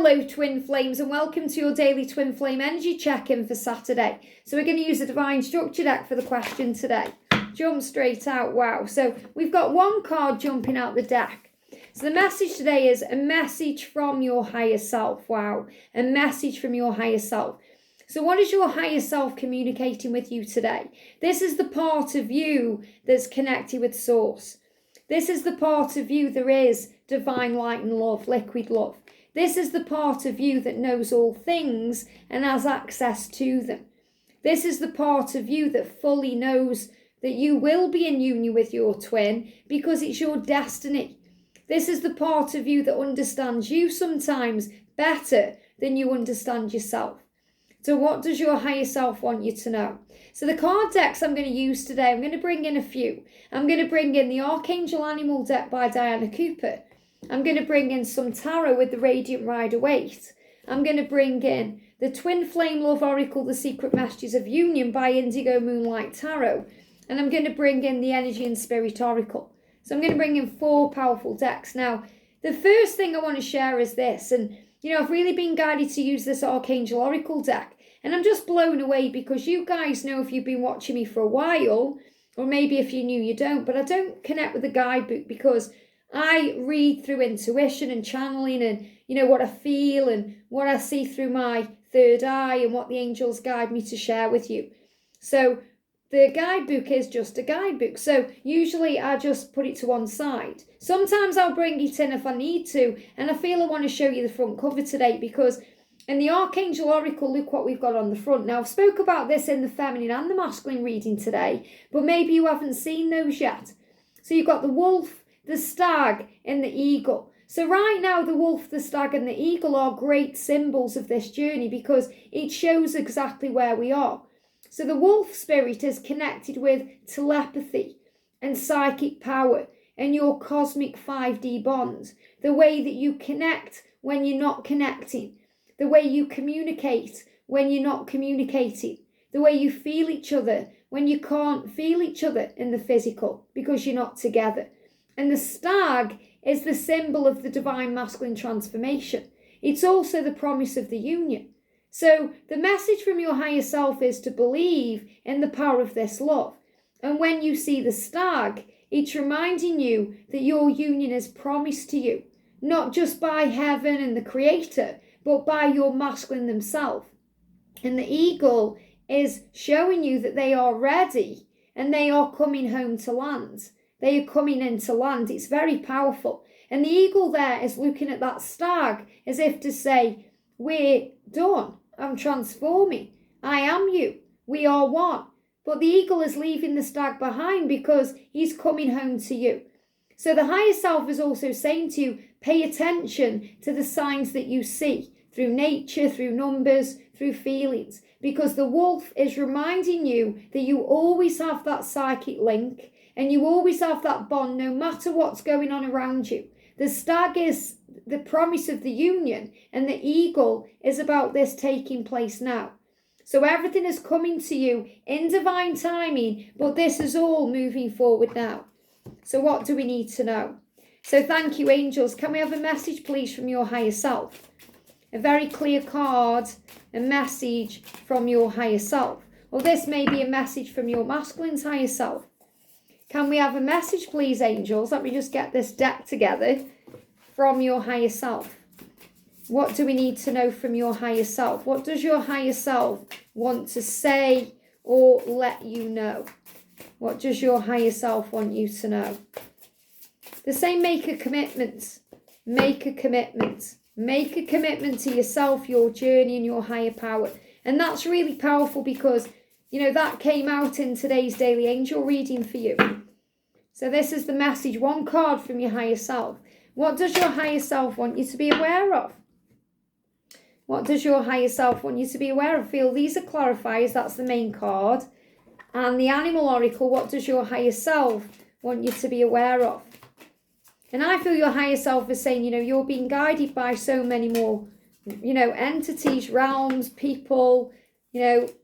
Hello twin flames, and welcome to your daily twin flame energy check-in for Saturday. So we're going to use the divine structure deck for the question today. Jump straight out. Wow. So we've got one card jumping out the deck. So the message today is a message from your higher self. Wow. A message from your higher self. So what is your higher self communicating with you today? This is the part of you that's connected with source. This is the part of you there is divine light and love, liquid love. This is the part of you that knows all things and has access to them. This is the part of you that fully knows that you will be in union with your twin because it's your destiny. This is the part of you that understands you sometimes better than you understand yourself. So what does your higher self want you to know? So the card decks I'm going to use today, I'm going to bring in a few. I'm going to bring in the Archangel Animal deck by Diana Cooper. I'm going to bring in some tarot with the Radiant Rider Waite. I'm going to bring in the Twin Flame Love Oracle, The Secret Messages of Union by Indigo, Moonlight Tarot. And I'm going to bring in the Energy and Spirit Oracle. So I'm going to bring in 4 powerful decks. Now, the first thing I want to share is this. And, I've really been guided to use this Archangel Oracle deck. And I'm just blown away because you guys know, if you've been watching me for a while, or maybe if you're new, you don't. But I don't connect with the guidebook because I read through intuition and channeling and, what I feel and what I see through my third eye and what the angels guide me to share with you. So the guidebook is just a guidebook. So usually I just put it to one side. Sometimes I'll bring it in if I need to. And I feel I want to show you the front cover today because in the Archangel Oracle, look what we've got on the front. Now, I've spoke about this in the feminine and the masculine reading today, but maybe you haven't seen those yet. So you've got the wolf, the stag and the eagle. So right now the wolf, the stag and the eagle are great symbols of this journey because it shows exactly where we are. So the wolf spirit is connected with telepathy and psychic power and your cosmic 5D bonds. The way that you connect when you're not connecting. The way you communicate when you're not communicating. The way you feel each other when you can't feel each other in the physical because you're not together. And the stag is the symbol of the divine masculine transformation. It's also the promise of the union. So the message from your higher self is to believe in the power of this love. And when you see the stag, it's reminding you that your union is promised to you, not just by heaven and the creator, but by your masculine themselves. And the eagle is showing you that they are ready and they are coming home to land. They are coming into land. It's very powerful. And the eagle there is looking at that stag as if to say, we're done. I'm transforming. I am you. We are one. But the eagle is leaving the stag behind because he's coming home to you. So the higher self is also saying to you, pay attention to the signs that you see through nature, through numbers, through feelings. Because the wolf is reminding you that you always have that psychic link. And you always have that bond no matter what's going on around you. The stag is the promise of the union and the eagle is about this taking place now. So everything is coming to you in divine timing, but this is all moving forward now. So what do we need to know? So thank you, angels. Can we have a message, please, from your higher self? A very clear card, a message from your higher self. Or this may be a message from your masculine's higher self. Can we have a message, please, angels? Let me just get this deck together from your higher self. What do we need to know from your higher self? What does your higher self want to say or let you know? What does your higher self want you to know? They say make a commitment. Make a commitment. Make a commitment to yourself, your journey and your higher power. And that's really powerful because, that came out in today's daily angel reading for you. So this is the message, one card from your higher self. What does your higher self want you to be aware of? What does your higher self want you to be aware of? Feel these are clarifiers, that's the main card. And the animal oracle, what does your higher self want you to be aware of? And I feel your higher self is saying, you're being guided by so many more, entities, realms, people,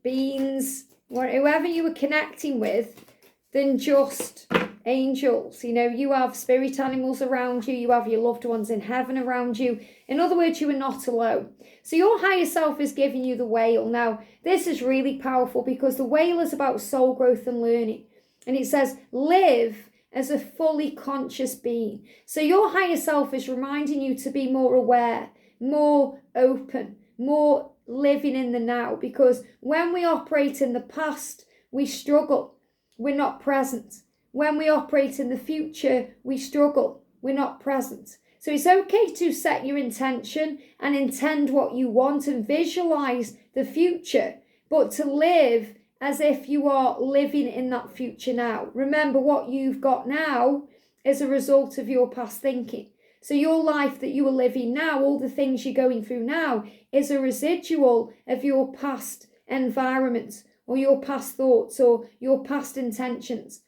beings, whoever you were connecting with, than just angels, you have spirit animals around you, you have your loved ones in heaven around you. In other words, you are not alone. So your higher self is giving you the whale. Now, this is really powerful because the whale is about soul growth and learning. And it says, live as a fully conscious being. So your higher self is reminding you to be more aware, more open, more living in the now. Because when we operate in the past, we struggle. We're not present. When we operate in the future, we struggle. We're not present. So it's okay to set your intention and intend what you want and visualize the future, but to live as if you are living in that future now. Remember, what you've got now is a result of your past thinking. So your life that you are living now, all the things you're going through now, is a residual of your past environment or your past thoughts or your past intentions.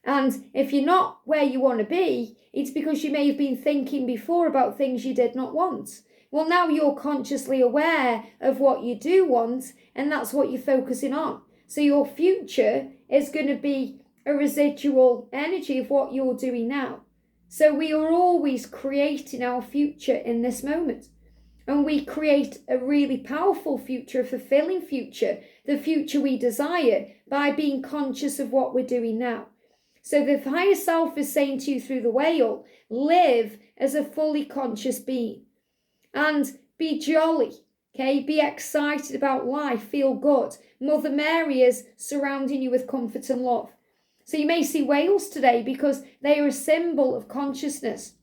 And if you're not where you want to be, it's because you may have been thinking before about things you did not want. Well, now you're consciously aware of what you do want, and that's what you're focusing on. So your future is going to be a residual energy of what you're doing now. So we are always creating our future in this moment. And we create a really powerful future, a fulfilling future, the future we desire, by being conscious of what we're doing now. So the higher self is saying to you through the whale, live as a fully conscious being and be jolly, okay? Be excited about life, feel good. Mother Mary is surrounding you with comfort and love. So you may see whales today because they are a symbol of consciousness.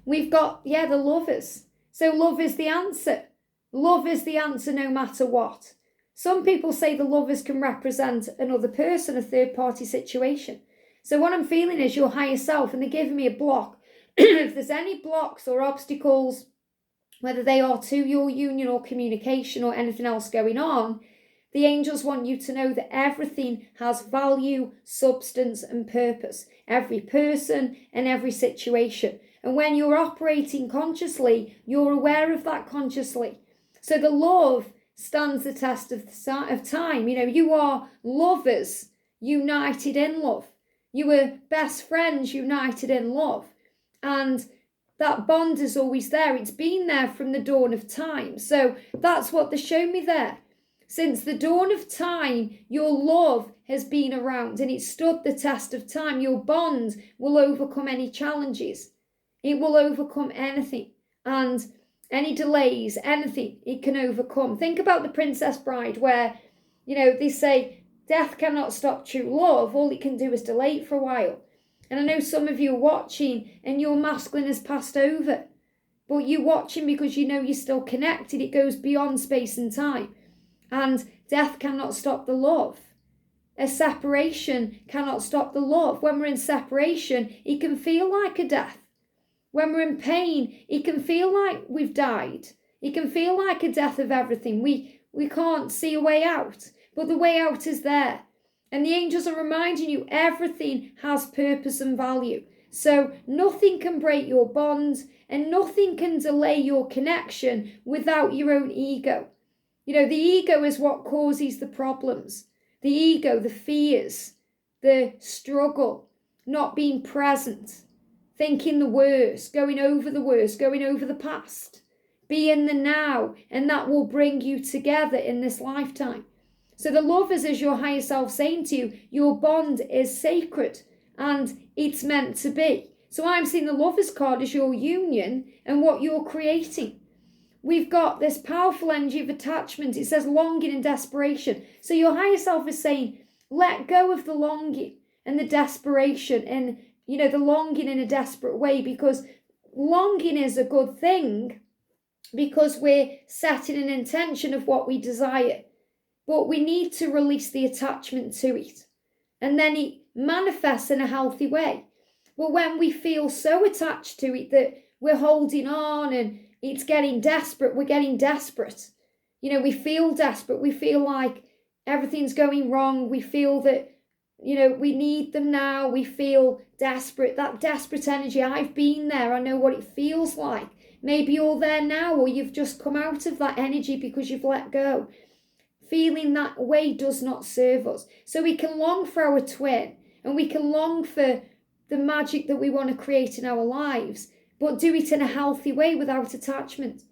We've got, the lovers. So love is the answer. Love is the answer no matter what. Some people say the lovers can represent another person, a third-party situation. So what I'm feeling is your higher self, and they're giving me a block. If there's any blocks or obstacles, whether they are to your union or communication or anything else going on, the angels want you to know that everything has value, substance, and purpose. Every person and every situation. And when you're operating consciously, you're aware of that consciously. So the love stands the test of time. You are lovers united in love. You are best friends united in love. And that bond is always there. It's been there from the dawn of time. So that's what they show me there. Since the dawn of time, your love has been around and it stood the test of time. Your bond will overcome any challenges. It will overcome anything. And any delays, anything, it can overcome. Think about the Princess Bride where, they say death cannot stop true love. All it can do is delay it for a while. And I know some of you are watching and your masculine has passed over. But you're watching because you know you're still connected. It goes beyond space and time. And death cannot stop the love. A separation cannot stop the love. When we're in separation, it can feel like a death. When we're in pain, it can feel like we've died. It can feel like a death of everything. We can't see a way out, but the way out is there. And the angels are reminding you everything has purpose and value. So nothing can break your bonds and nothing can delay your connection without your own ego. The ego is what causes the problems. The ego, the fears, the struggle, not being present. Thinking the worst, going over the past. Be in the now, and that will bring you together in this lifetime. So the lovers is your higher self saying to you, your bond is sacred and it's meant to be. So I'm seeing the lovers card as your union and what you're creating. We've got this powerful energy of attachment. It says longing and desperation. So your higher self is saying, let go of the longing and the desperation and the longing in a desperate way, because longing is a good thing because we're setting an intention of what we desire. But we need to release the attachment to it. And then it manifests in a healthy way. But when we feel so attached to it that we're holding on and it's getting desperate, we're getting desperate. We feel desperate. We feel like everything's going wrong. We feel that we need them now. We feel desperate. That desperate energy, I've been there. I know what it feels like. Maybe you're there now, or you've just come out of that energy because you've let go. Feeling that way does not serve us. So we can long for our twin, and we can long for the magic that we want to create in our lives, but do it in a healthy way without attachment.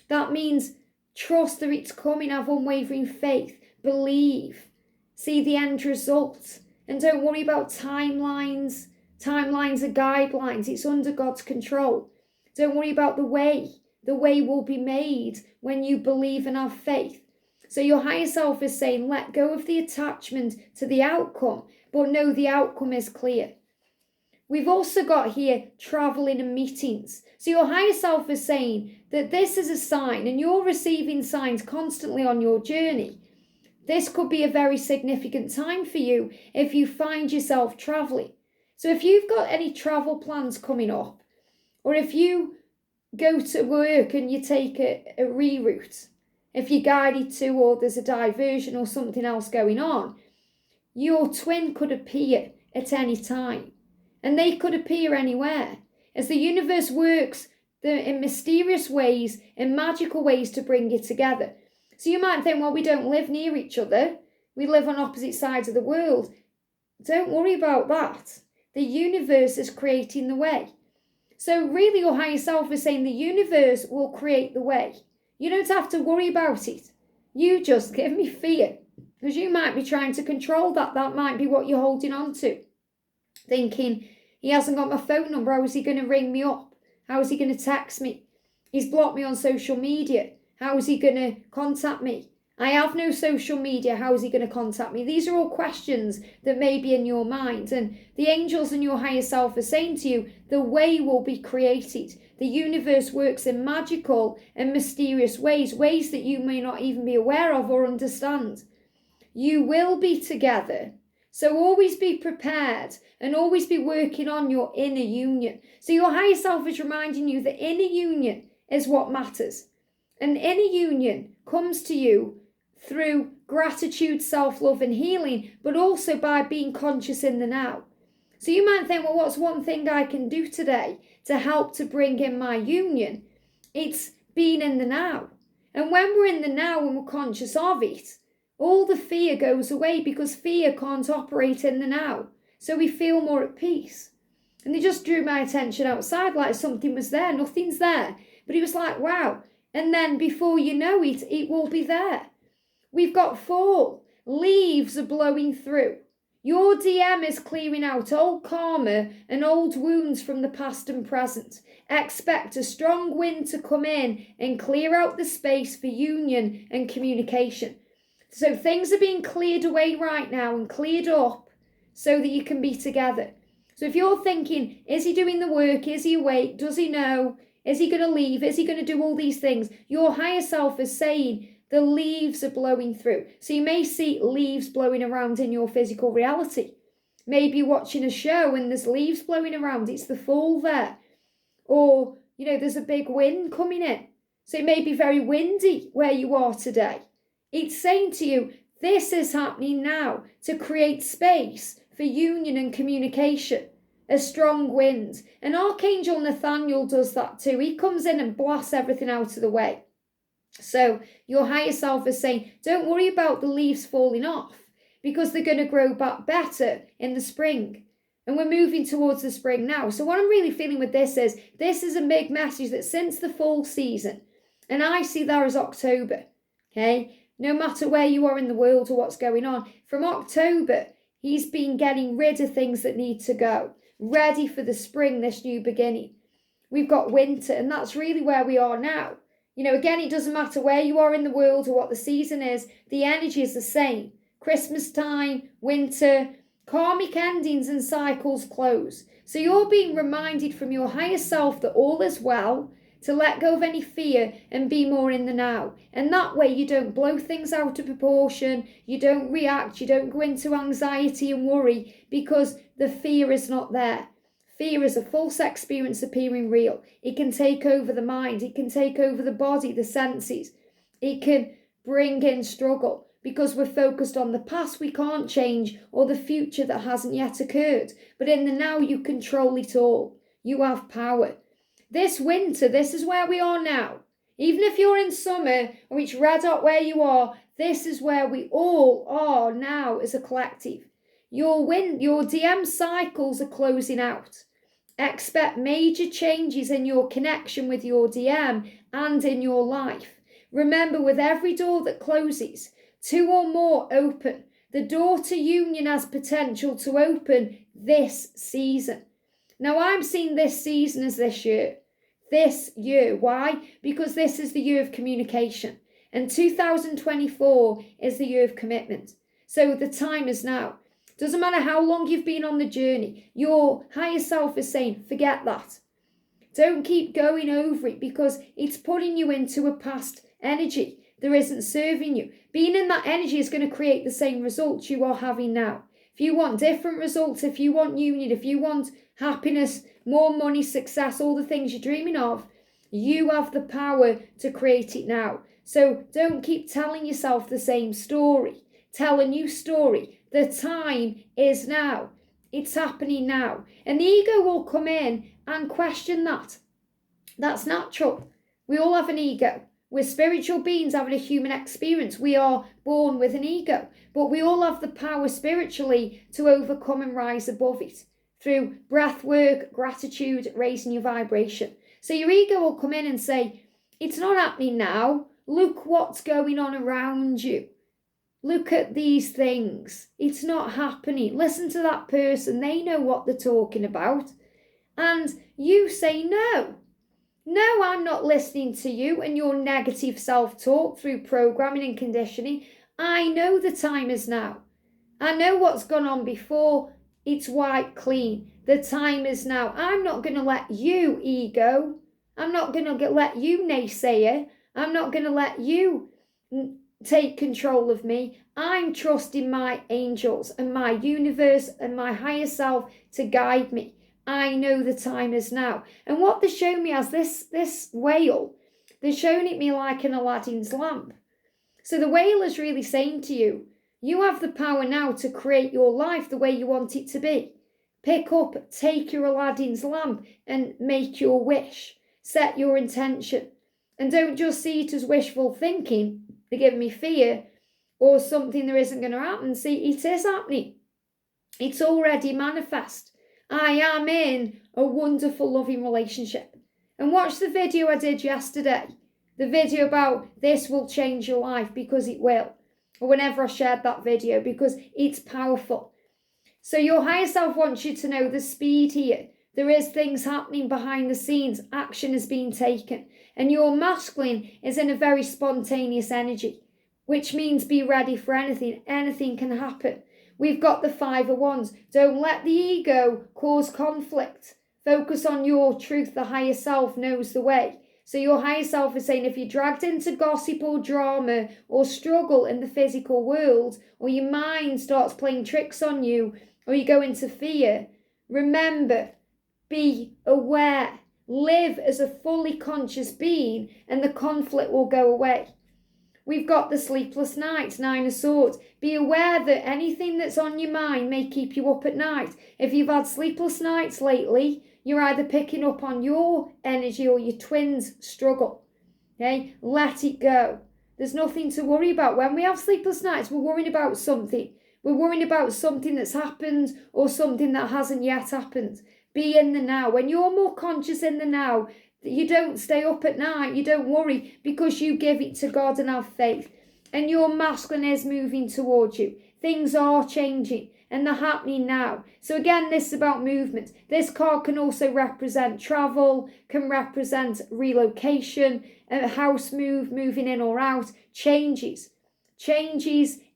That means trust that it's coming, have unwavering faith, believe, see the end result, and don't worry about timelines. Timelines are guidelines. It's under God's control. Don't worry about the way. The way will be made when you believe and have faith. So your higher self is saying, let go of the attachment to the outcome, but know the outcome is clear. We've also got here traveling and meetings. So your higher self is saying that this is a sign, and you're receiving signs constantly on your journey. This could be a very significant time for you if you find yourself traveling. So if you've got any travel plans coming up, or if you go to work and you take a reroute, if you're guided to, or there's a diversion or something else going on, your twin could appear at any time. And they could appear anywhere. As the universe works in mysterious ways, in magical ways to bring you together. So you might think, well, we don't live near each other. We live on opposite sides of the world. Don't worry about that. The universe is creating the way. So really your higher self is saying the universe will create the way. You don't have to worry about it. You just give me fear. Because you might be trying to control that. That might be what you're holding on to. Thinking, he hasn't got my phone number. How is he going to ring me up? How is he going to text me? He's blocked me on social media. How is he going to contact me? I have no social media. How is he going to contact me? These are all questions that may be in your mind. And the angels and your higher self are saying to you, the way will be created. The universe works in magical and mysterious ways, ways that you may not even be aware of or understand. You will be together. So always be prepared and always be working on your inner union. So your higher self is reminding you that inner union is what matters. And inner union comes to you through gratitude, self-love and healing, but also by being conscious in the now. So you might think, well, what's one thing I can do today to help to bring in my union? It's being in the now. And when we're in the now and we're conscious of it, all the fear goes away because fear can't operate in the now. So we feel more at peace. And they just drew my attention outside like something was there. Nothing's there. But it was like, wow. And then before you know it, it will be there. We've got fall. Leaves are blowing through. Your DM is clearing out old karma and old wounds from the past and present. Expect a strong wind to come in and clear out the space for union and communication. So things are being cleared away right now and cleared up so that you can be together. So if you're thinking, is he doing the work? Is he awake? Does he know? Is he going to leave? Is he going to do all these things? Your higher self is saying the leaves are blowing through. So you may see leaves blowing around in your physical reality. Maybe you're watching a show and there's leaves blowing around. It's the fall there. Or, there's a big wind coming in. So it may be very windy where you are today. It's saying to you, this is happening now to create space for union and communication. A strong wind. And Archangel Nathaniel does that too. He comes in and blasts everything out of the way. So your higher self is saying, don't worry about the leaves falling off because they're going to grow back better in the spring. And we're moving towards the spring now. So what I'm really feeling with this is a big message that since the fall season, and I see that as October, okay? No matter where you are in the world or what's going on, from October, he's been getting rid of things that need to go, ready for the spring, this new beginning. We've got winter, and that's really where we are now. Again, it doesn't matter where you are in the world or what the season is, the energy is the same. Christmas time, winter, karmic endings and cycles close. So you're being reminded from your higher self that all is well, to let go of any fear and be more in the now. And that way you don't blow things out of proportion, you don't react, you don't go into anxiety and worry because the fear is not there. Fear is a false experience appearing real. It can take over the mind, it can take over the body, the senses. It can bring in struggle because we're focused on the past we can't change or the future that hasn't yet occurred. But in the now you control it all. You have power. This winter, this is where we are now. Even if you're in summer or it's red hot where you are, this is where we all are now as a collective. Your DM cycles are closing out. Expect major changes in your connection with your DM and in your life. Remember, with every door that closes, 2 or more open. The door to union has potential to open this season. Now, I'm seeing this season as this year. This year. Why? Because this is the year of communication. And 2024 is the year of commitment. So the time is now. Doesn't matter how long you've been on the journey. Your higher self is saying, forget that. Don't keep going over it because it's putting you into a past energy that isn't serving you. Being in that energy is going to create the same results you are having now. If you want different results, if you want union, if you want happiness, more money, success, all the things you're dreaming of, you have the power to create it now. So don't keep telling yourself the same story. Tell a new story. The time is now. It's happening now. And the ego will come in and question that. That's natural. We all have an ego. We're spiritual beings having a human experience. We are born with an ego. But we all have the power spiritually to overcome and rise above it through breath work, gratitude, raising your vibration. So your ego will come in and say, it's not happening now. Look what's going on around you. Look at these things. It's not happening. Listen to that person. They know what they're talking about. And you say, no, I'm not listening to you and your negative self-talk through programming and conditioning. I know the time is now. I know what's gone on before. It's white clean. The time is now. I'm not going to let you, ego. I'm not going to let you, naysayer. I'm not going to let you take control of me. I'm trusting my angels and my universe and my higher self to guide me. I know the time is now. And what they're showing me as this whale, they're showing it me like an Aladdin's lamp. So the whale is really saying to you, you have the power now to create your life the way you want it to be. Pick up, take your Aladdin's lamp and make your wish. Set your intention. And don't just see it as wishful thinking. They're giving me fear or something that isn't going to happen. See, it is happening. It's already manifest. I am in a wonderful, loving relationship. And watch the video I did yesterday. The video about this will change your life, because it will. Or whenever I shared that video, because it's powerful. So your higher self wants you to know the speed here. There is things happening behind the scenes. Action is being taken. And your masculine is in a very spontaneous energy, which means be ready for anything. Anything can happen. We've got the 5 of Wands. Don't let the ego cause conflict. Focus on your truth. The higher self knows the way. So your higher self is saying if you're dragged into gossip or drama or struggle in the physical world, or your mind starts playing tricks on you, or you go into fear, remember, be aware. Live as a fully conscious being and the conflict will go away. We've got the sleepless nights, 9 of Swords. Be aware that anything that's on your mind may keep you up at night. If you've had sleepless nights lately, you're either picking up on your energy or your twin's struggle. Okay? Let it go. There's nothing to worry about. When we have sleepless nights, we're worrying about something. We're worrying about something that's happened or something that hasn't yet happened. Be in the now. When you're more conscious in the now, you don't stay up at night. You don't worry because you give it to God and have faith. And your masculine is moving towards you. Things are changing and they're happening now. So again, this is about movement. This card can also represent travel, can represent relocation, a house move, moving in or out, changes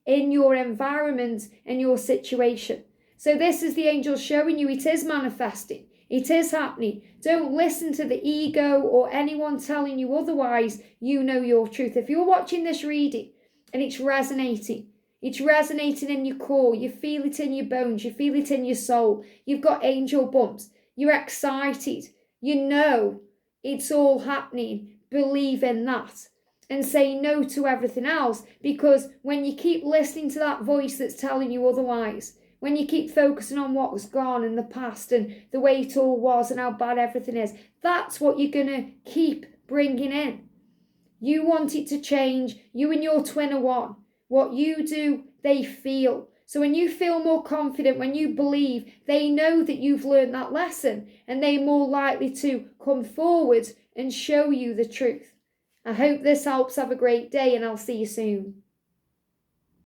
in your environment and your situation. So this is the angel showing you it is manifesting. It is happening. Don't listen to the ego or anyone telling you otherwise. You know your truth. If you're watching this reading and it's resonating in your core, you feel it in your bones, you feel it in your soul, you've got angel bumps, you're excited, you know it's all happening, believe in that. And say no to everything else, because when you keep listening to that voice that's telling you otherwise, when you keep focusing on what was gone in the past and the way it all was and how bad everything is, that's what you're going to keep bringing in. You want it to change. You and your twin are one. What you do, they feel. So when you feel more confident, when you believe, they know that you've learned that lesson and they're more likely to come forward and show you the truth. I hope this helps. Have a great day and I'll see you soon.